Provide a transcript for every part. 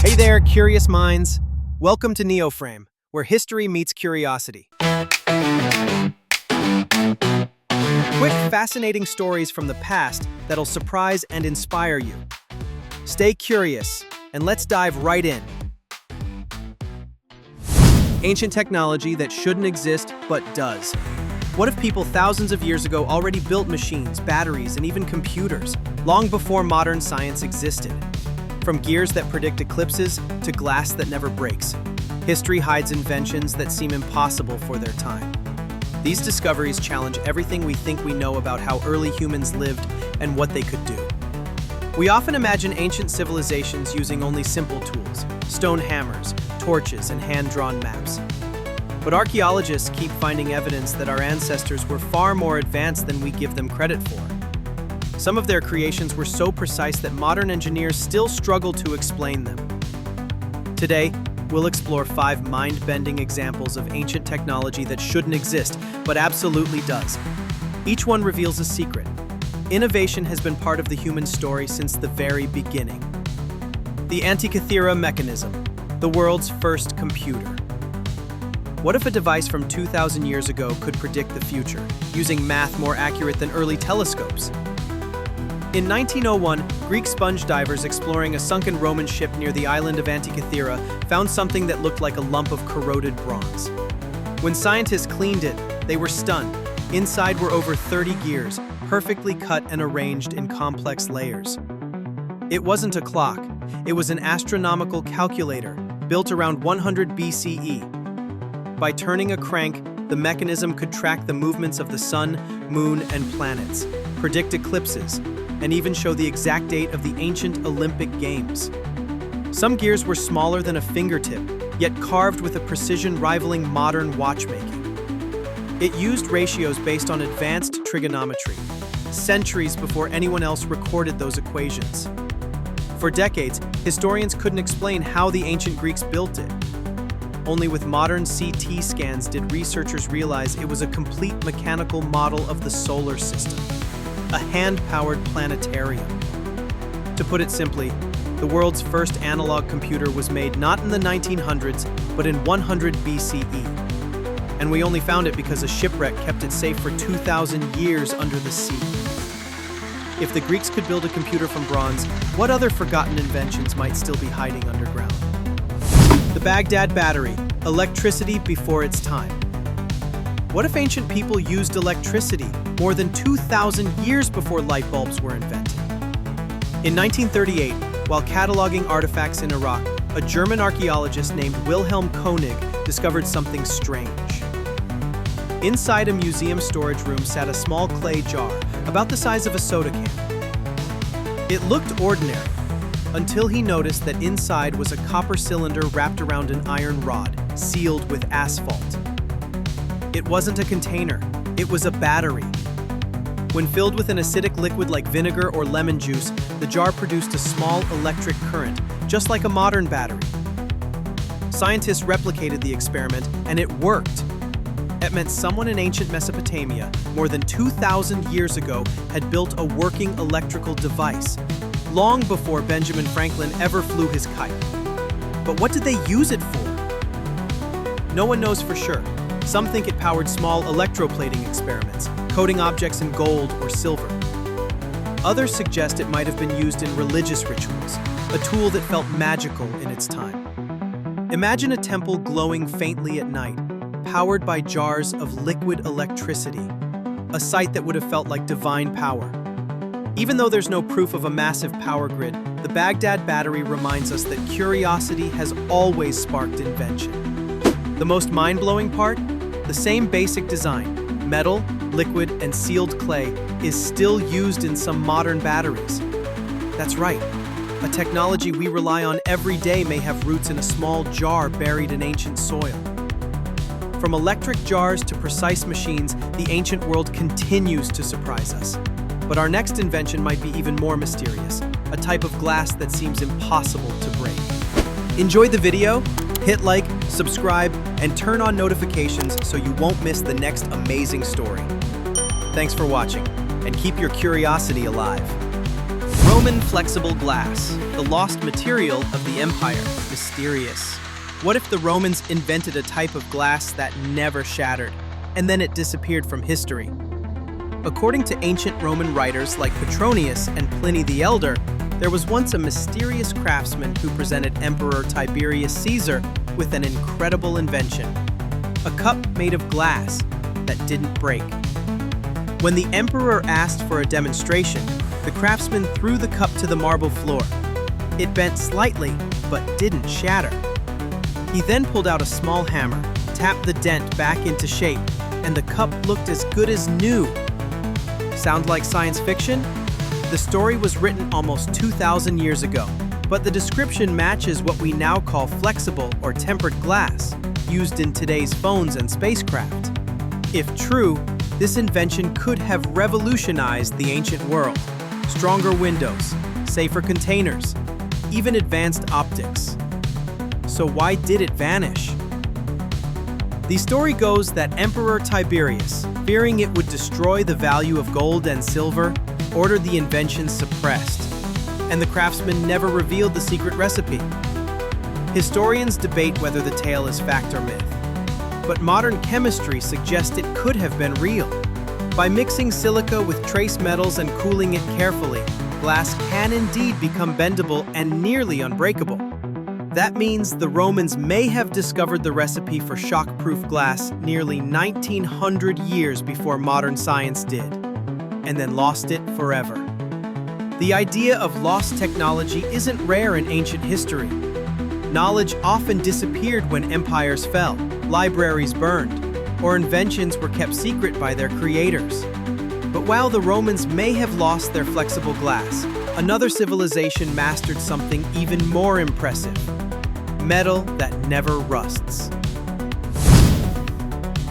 Hey there, curious minds. Welcome to NeoFrame, where history meets curiosity. Quick, fascinating stories from the past that'll surprise and inspire you. Stay curious, and let's dive right in. Ancient technology that shouldn't exist, but does. What if people thousands of years ago already built machines, batteries, and even computers, long before modern science existed? From gears that predict eclipses to glass that never breaks, history hides inventions that seem impossible for their time. These discoveries challenge everything we think we know about how early humans lived and what they could do. We often imagine ancient civilizations using only simple tools, stone hammers, torches, and hand-drawn maps. But archaeologists keep finding evidence that our ancestors were far more advanced than we give them credit for. Some of their creations were so precise that modern engineers still struggle to explain them. Today, we'll explore 5 mind-bending examples of ancient technology that shouldn't exist, but absolutely does. Each one reveals a secret. Innovation has been part of the human story since the very beginning. The Antikythera mechanism, the world's first computer. What if a device from 2,000 years ago could predict the future, using math more accurate than early telescopes? In 1901, Greek sponge divers exploring a sunken Roman ship near the island of Antikythera found something that looked like a lump of corroded bronze. When scientists cleaned it, they were stunned. Inside were over 30 gears, perfectly cut and arranged in complex layers. It wasn't a clock, it was an astronomical calculator built around 100 BCE. By turning a crank, the mechanism could track the movements of the sun, moon, and planets, predict eclipses, and even show the exact date of the ancient Olympic Games. Some gears were smaller than a fingertip, yet carved with a precision rivaling modern watchmaking. It used ratios based on advanced trigonometry, centuries before anyone else recorded those equations. For decades, historians couldn't explain how the ancient Greeks built it. Only with modern CT scans did researchers realize it was a complete mechanical model of the solar system, a hand-powered planetarium. To put it simply, the world's first analog computer was made not in the 1900s, but in 100 BCE. And we only found it because a shipwreck kept it safe for 2,000 years under the sea. If the Greeks could build a computer from bronze, what other forgotten inventions might still be hiding underground? The Baghdad battery, electricity before its time. What if ancient people used electricity more than 2,000 years before light bulbs were invented? In 1938, while cataloging artifacts in Iraq, a German archaeologist named Wilhelm Koenig discovered something strange. Inside a museum storage room sat a small clay jar, about the size of a soda can. It looked ordinary, until he noticed that inside was a copper cylinder wrapped around an iron rod, sealed with asphalt. It wasn't a container, it was a battery. When filled with an acidic liquid like vinegar or lemon juice, the jar produced a small electric current, just like a modern battery. Scientists replicated the experiment, and it worked. It meant someone in ancient Mesopotamia, more than 2,000 years ago, had built a working electrical device, long before Benjamin Franklin ever flew his kite. But what did they use it for? No one knows for sure. Some think it powered small electroplating experiments, coating objects in gold or silver. Others suggest it might have been used in religious rituals, a tool that felt magical in its time. Imagine a temple glowing faintly at night, powered by jars of liquid electricity, a sight that would have felt like divine power. Even though there's no proof of a massive power grid, the Baghdad battery reminds us that curiosity has always sparked invention. The most mind-blowing part? The same basic design, metal, liquid, and sealed clay, is still used in some modern batteries. That's right. A technology we rely on every day may have roots in a small jar buried in ancient soil. From electric jars to precise machines, the ancient world continues to surprise us. But our next invention might be even more mysterious, a type of glass that seems impossible to break. Enjoyed the video? Hit like, subscribe, and turn on notifications so you won't miss the next amazing story. Thanks for watching, and keep your curiosity alive. Roman flexible glass, the lost material of the empire, mysterious. What if the Romans invented a type of glass that never shattered, and then it disappeared from history? According to ancient Roman writers like Petronius and Pliny the Elder, there was once a mysterious craftsman who presented Emperor Tiberius Caesar with an incredible invention: a cup made of glass that didn't break. When the emperor asked for a demonstration, the craftsman threw the cup to the marble floor. It bent slightly, but didn't shatter. He then pulled out a small hammer, tapped the dent back into shape, and the cup looked as good as new. Sound like science fiction? The story was written almost 2,000 years ago, but the description matches what we now call flexible or tempered glass, used in today's phones and spacecraft. If true, this invention could have revolutionized the ancient world. Stronger windows, safer containers, even advanced optics. So why did it vanish? The story goes that Emperor Tiberius, fearing it would destroy the value of gold and silver, ordered the invention suppressed, and the craftsman never revealed the secret recipe. Historians debate whether the tale is fact or myth, but modern chemistry suggests it could have been real. By mixing silica with trace metals and cooling it carefully, glass can indeed become bendable and nearly unbreakable. That means the Romans may have discovered the recipe for shock-proof glass nearly 1,900 years before modern science did, and then lost it forever. The idea of lost technology isn't rare in ancient history. Knowledge often disappeared when empires fell, libraries burned, or inventions were kept secret by their creators. But while the Romans may have lost their flexible glass, another civilization mastered something even more impressive: metal that never rusts.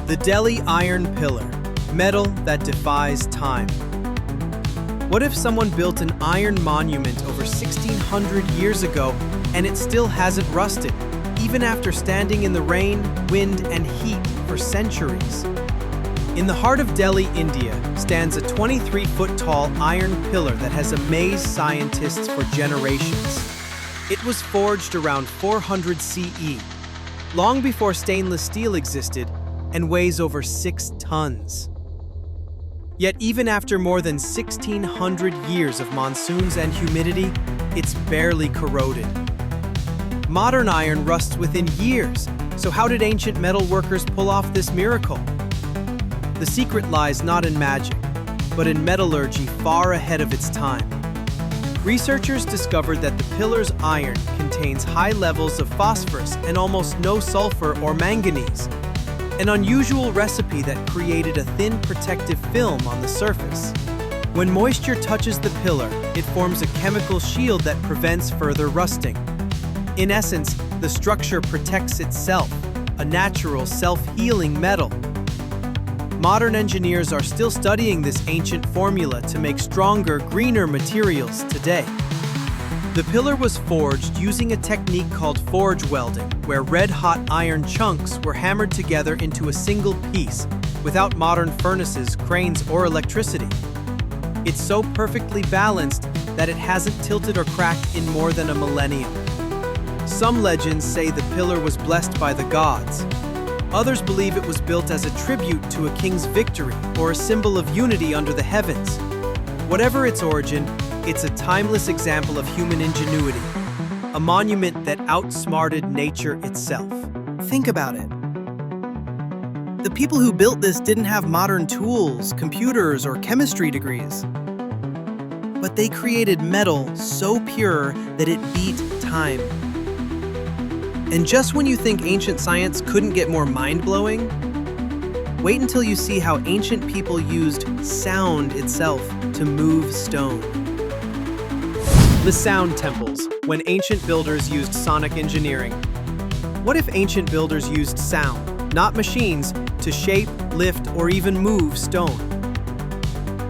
The Delhi Iron Pillar, metal that defies time. What if someone built an iron monument over 1,600 years ago and it still hasn't rusted, even after standing in the rain, wind, and heat for centuries? In the heart of Delhi, India, stands a 23-foot-tall iron pillar that has amazed scientists for generations. It was forged around 400 CE, long before stainless steel existed, and weighs over 6 tons. Yet even after more than 1,600 years of monsoons and humidity, it's barely corroded. Modern iron rusts within years, so how did ancient metal workers pull off this miracle? The secret lies not in magic, but in metallurgy far ahead of its time. Researchers discovered that the pillar's iron contains high levels of phosphorus and almost no sulfur or manganese, an unusual recipe that created a thin protective film on the surface. When moisture touches the pillar, it forms a chemical shield that prevents further rusting. In essence, the structure protects itself, a natural, self-healing metal. Modern engineers are still studying this ancient formula to make stronger, greener materials today. The pillar was forged using a technique called forge welding, where red-hot iron chunks were hammered together into a single piece, without modern furnaces, cranes, or electricity. It's so perfectly balanced that it hasn't tilted or cracked in more than a millennium. Some legends say the pillar was blessed by the gods. Others believe it was built as a tribute to a king's victory or a symbol of unity under the heavens. Whatever its origin, it's a timeless example of human ingenuity, a monument that outsmarted nature itself. Think about it. The people who built this didn't have modern tools, computers, or chemistry degrees. But they created metal so pure that it beat time. And just when you think ancient science couldn't get more mind-blowing, wait until you see how ancient people used sound itself to move stone. The sound temples, when ancient builders used sonic engineering. What if ancient builders used sound, not machines, to shape, lift, or even move stone?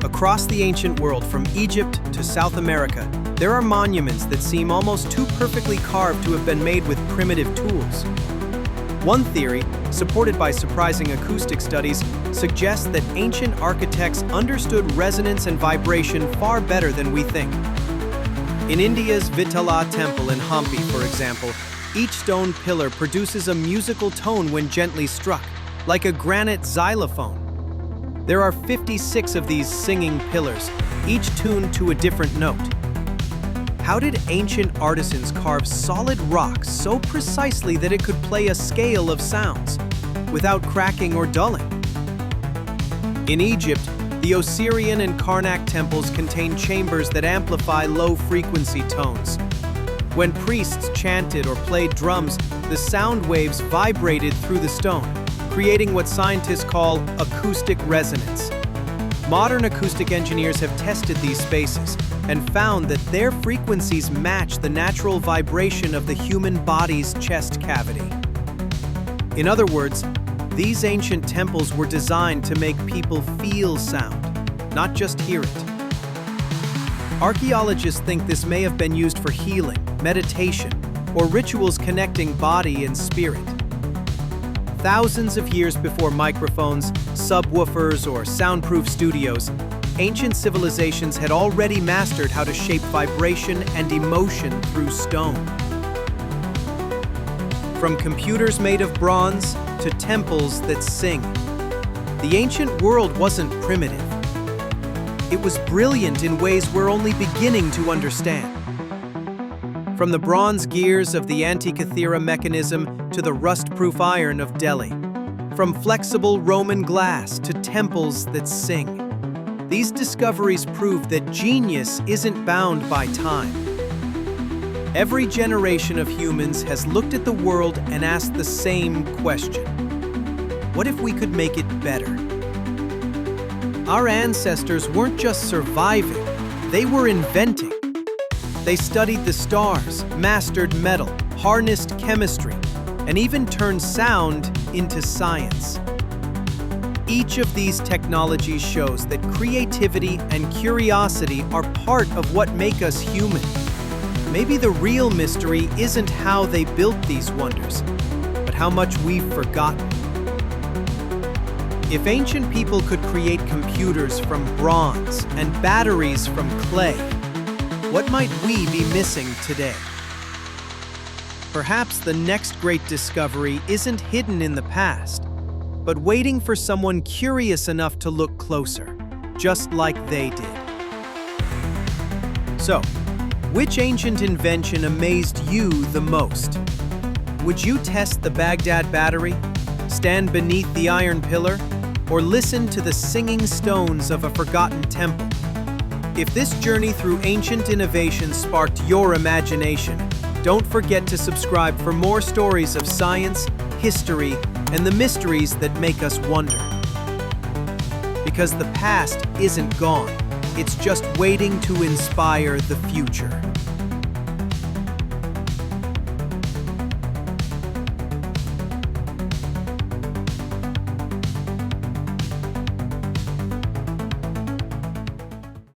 Across the ancient world, from Egypt to South America, there are monuments that seem almost too perfectly carved to have been made with primitive tools. One theory, supported by surprising acoustic studies, suggests that ancient architects understood resonance and vibration far better than we think. In India's Vitala temple in Hampi, for example, each stone pillar produces a musical tone when gently struck, like a granite xylophone. There are 56 of these singing pillars, each tuned to a different note. How did ancient artisans carve solid rock so precisely that it could play a scale of sounds, without cracking or dulling? In Egypt, the Osirian and Karnak temples contain chambers that amplify low-frequency tones. When priests chanted or played drums, the sound waves vibrated through the stone, creating what scientists call acoustic resonance. Modern acoustic engineers have tested these spaces and found that their frequencies match the natural vibration of the human body's chest cavity. In other words, these ancient temples were designed to make people feel sound, not just hear it. Archaeologists think this may have been used for healing, meditation, or rituals connecting body and spirit. Thousands of years before microphones, subwoofers, or soundproof studios, ancient civilizations had already mastered how to shape vibration and emotion through stone. From computers made of bronze to temples that sing, the ancient world wasn't primitive. It was brilliant in ways we're only beginning to understand. From the bronze gears of the Antikythera mechanism to the rust-proof iron of Delhi, from flexible Roman glass to temples that sing, these discoveries prove that genius isn't bound by time. Every generation of humans has looked at the world and asked the same question: what if we could make it better? Our ancestors weren't just surviving, they were inventing. They studied the stars, mastered metal, harnessed chemistry, and even turned sound into science. Each of these technologies shows that creativity and curiosity are part of what make us human. Maybe the real mystery isn't how they built these wonders, but how much we've forgotten. If ancient people could create computers from bronze and batteries from clay, what might we be missing today? Perhaps the next great discovery isn't hidden in the past, but waiting for someone curious enough to look closer, just like they did. So, which ancient invention amazed you the most? Would you test the Baghdad battery, stand beneath the iron pillar, or listen to the singing stones of a forgotten temple? If this journey through ancient innovation sparked your imagination, don't forget to subscribe for more stories of science, history, and the mysteries that make us wonder. Because the past isn't gone, it's just waiting to inspire the future.